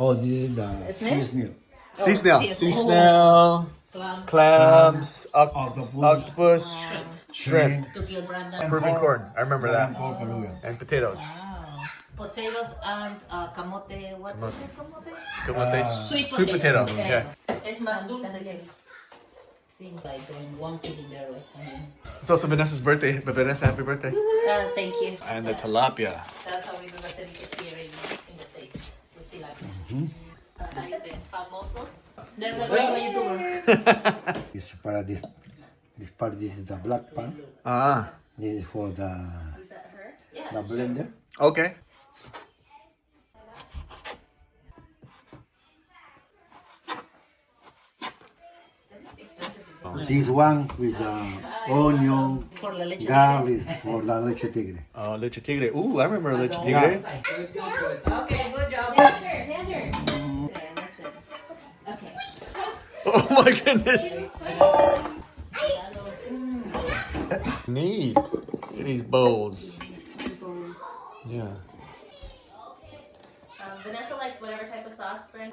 Oh, this is the seasonal. Sea snail. Sea snail. Clams, octopus, shrimp, Peruvian corn. I remember that. Peruvian. And potatoes. Potatoes and camote. What is it? Camote? Camote. Sweet potato. Yeah. Es más dulce. Like doing one feeding there. It's also Vanessa's birthday. But Vanessa, happy birthday. Thank you. And the tilapia. That's how we do the ceviche here in the States with tilapia. How you say? Famosos. There's a gringo YouTuber. This para this part. This is the black pan. Ah. This is for the Is that her? Yeah. the blender. Okay. This one with the onion, For la leche. garlic for the leche tigre. Oh, leche tigre. Ooh, I remember leche tigre. Okay, good job. Xander. Okay, that's it. Okay. Oh my goodness. Neat. Look at these bowls. Yeah. Vanessa likes whatever type of sauce, Brent.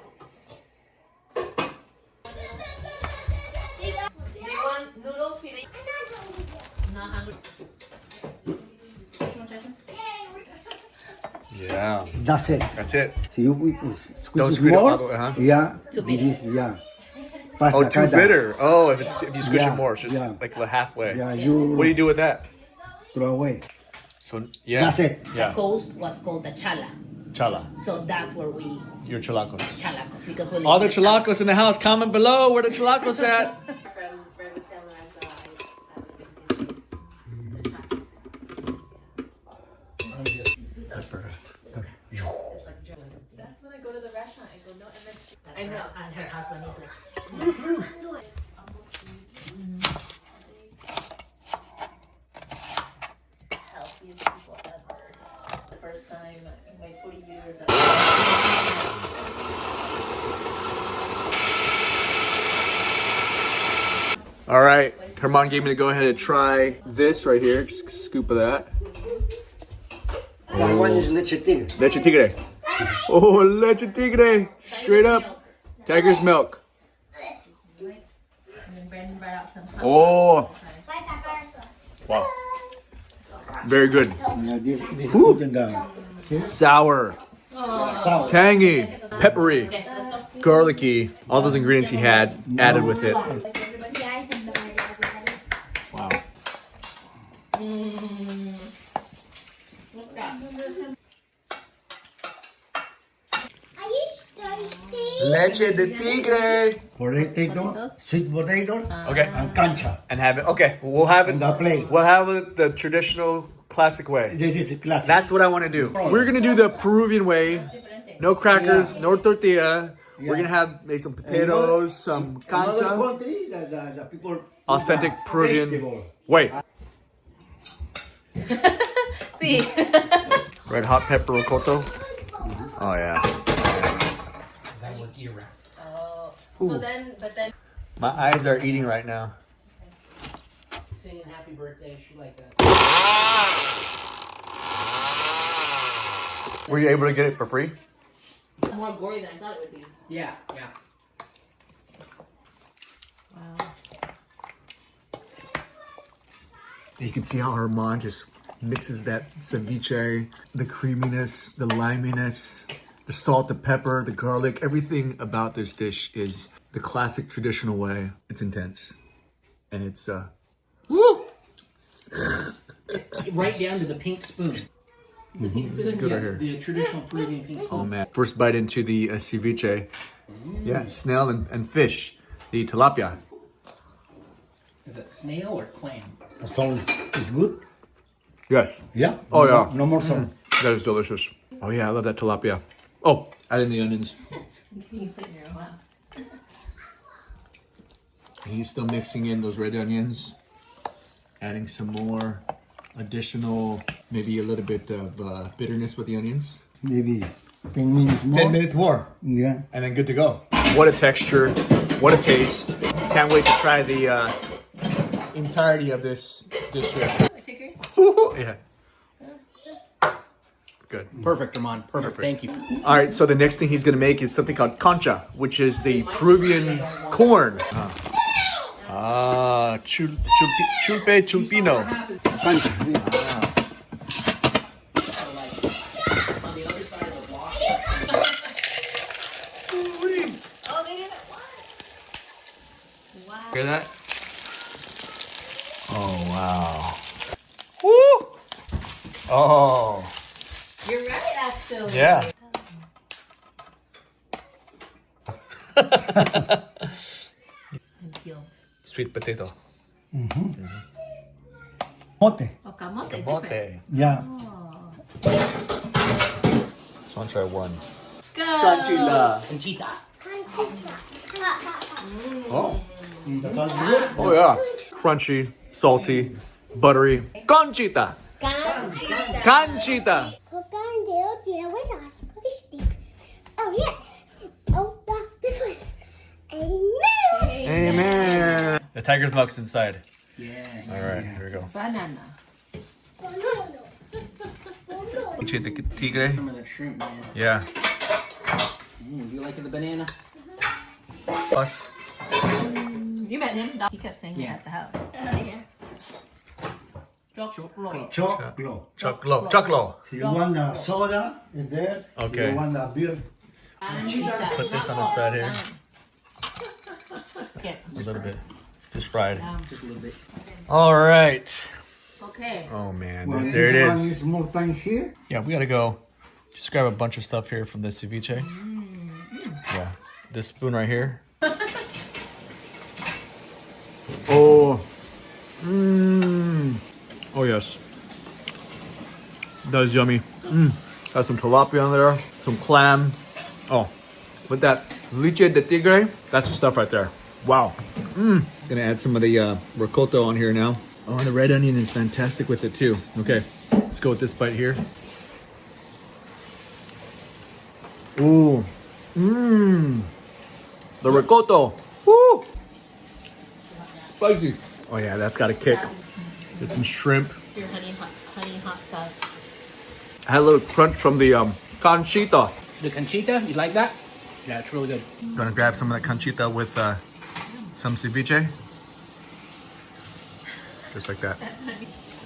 Do you want noodles, Peter? Not hungry. You want to try some? Yeah. That's it. That's it. So you squeeze Don't it squeeze it more. all the way, huh? Yeah. Too This bitter. is yeah. Oh, Pasta too cada. bitter. Oh, if you squish Yeah, it more, it's just yeah. like the halfway. Yeah, What do you do with that? throw away. So yeah. That's it. Yeah. The coast was called the chala. Chala. So that's where we Your chalacos. chalacos because we All the chalacos in the house, comment below where the chalacos at. From Peruvian That's when I go to the restaurant and go, no, and then I know, and her husband is like, healthiest people ever. The first time in my 40 years. All right, Herman gave me to go ahead and try this right here. Just a scoop of that. That one is leche tigre. Leche tigre. Oh, leche tigre. Straight up. Tiger's milk. And then Brandon brought out some Oh. Wow. Very good. Yeah, this put in the Sour. sour. Tangy. Peppery. Garlicky. All those ingredients he had added with it. Wow. Leche de tigre. Potato, sweet potato, Okay. and cancha. And have it. Okay, we'll have it. On the plate. We'll have it the traditional, classic way. This is a classic. That's what I want to do. We're gonna do the Peruvian way. No crackers, no tortilla. We're gonna have maybe some potatoes, some Another cancha. country, the people put Authentic the Peruvian. vegetable. Wait, See. red hot pepper ricotta. Oh yeah. So then, but then. My eyes are eating right now. Singing happy birthday, she like that. Were you able to get it for free? More gory than I thought it would be. Yeah, yeah. Wow. You can see how Herman just mixes that ceviche, the creaminess, the liminess, the salt, the pepper, the garlic. Everything about this dish is the classic traditional way. It's intense. And it's, woo! Right down to the pink spoon. It's good right here. The traditional Peruvian pink Oh spoon. man. First bite into the ceviche. Yeah, snail and fish. The tilapia. Is that snail or clam? The salt is good. Yes. Yeah. Oh, yeah. No more salt. That is delicious. Oh yeah, I love that tilapia. Oh, add in the onions. You put in your mouth. He's still mixing in those red onions. Adding some more additional, maybe a little bit of bitterness with the onions. Maybe 10 minutes more. 10 minutes more. Yeah. And then good to go. What a texture. What a taste. Can't wait to try the entirety of this dish here. Take her. Yeah. Good. Perfect, Armand. Perfect. Thank you. All right, so the next thing he's gonna make is something called concha, which is the Peruvian corn. Chulpe chulpino. Concha. On the other side of the block. Oh, they did it. What? Wow. Hear that? Oh wow. Woo! Oh You're right, actually. yeah. And peeled. Sweet potato. Mote. Oh, kamote. Different. Camote. Yeah. So I'll try one. Go. Conchita. Oh. That sounds good. Oh yeah. Crunchy, salty, buttery. Conchita. Conchita. Conchita. Oh, yes. Oh, this one's amen. Amen. The tiger's milk's inside. Yeah. All right, here we go. Banana. Leche de tigre. Some of that shrimp, man. Yeah. Do you like the banana? Us. You met him. He kept saying Yeah. at the house. Chocolate. Chocolate. Choclo. Choclo. So you want the soda in there. Okay. You want the beer. Put this on the side here. Okay. A little bit. Just fried. Just a little bit. All right. Okay. Oh man, Well, there it this one is. is more time here. Yeah, we gotta go. Just grab a bunch of stuff here from the ceviche. Yeah, this spoon right here. Oh, oh yes, that is yummy. Got some tilapia on there, some clam. Oh, with that leche de tigre, that's the stuff right there. Wow. Gonna add some of the ricotta on here now. Oh, and the red onion is fantastic with it too. Okay, let's go with this bite here. Ooh, the ricotta. Woo, spicy. Oh yeah, that's got a kick. Get some shrimp. Your honey hot sauce. I had a little crunch from the conchita. The conchita, you like that? Yeah, it's really good. Gonna grab some of that conchita with some ceviche. Just like that.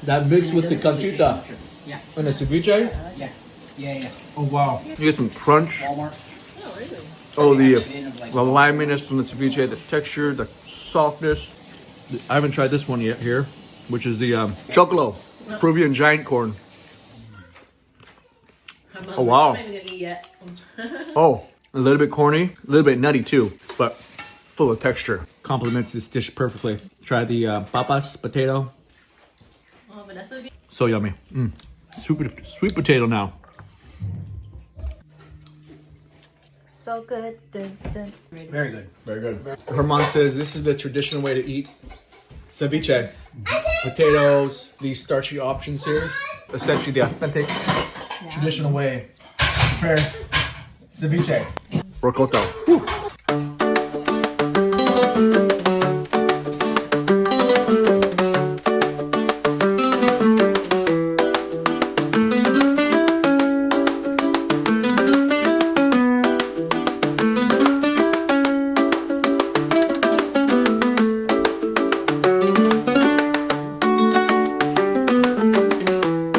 That mixed with the conchita Yeah. and the ceviche. Yeah. Yeah. Oh wow. You get some crunch. Walmart. Oh, really? Oh, the Like, liminess from the ceviche, the texture, the softness. I haven't tried this one yet here, which is the chocolo, Peruvian giant corn. Oh, wow. I'm not even gonna eat yet. Oh, a little bit corny, a little bit nutty too, but full of texture. Complements this dish perfectly. Try the papas, potato. Oh, but that's so good. So yummy. Sweet potato now. So good. Dun, dun. very good. Very good. Herman says this is the traditional way to eat ceviche. Potatoes, these starchy options here. Essentially the authentic, traditional way to prepare ceviche. Ricotta. Whew.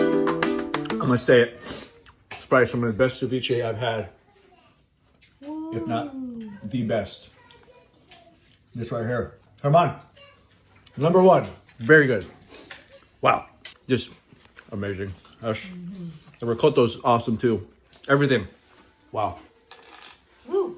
I'm gonna say it. It's probably some of the best ceviche I've had, if not the best. This right here, Herman, number one. Very good. Wow, just amazing. The ricotta's awesome too. Everything. Wow. Woo.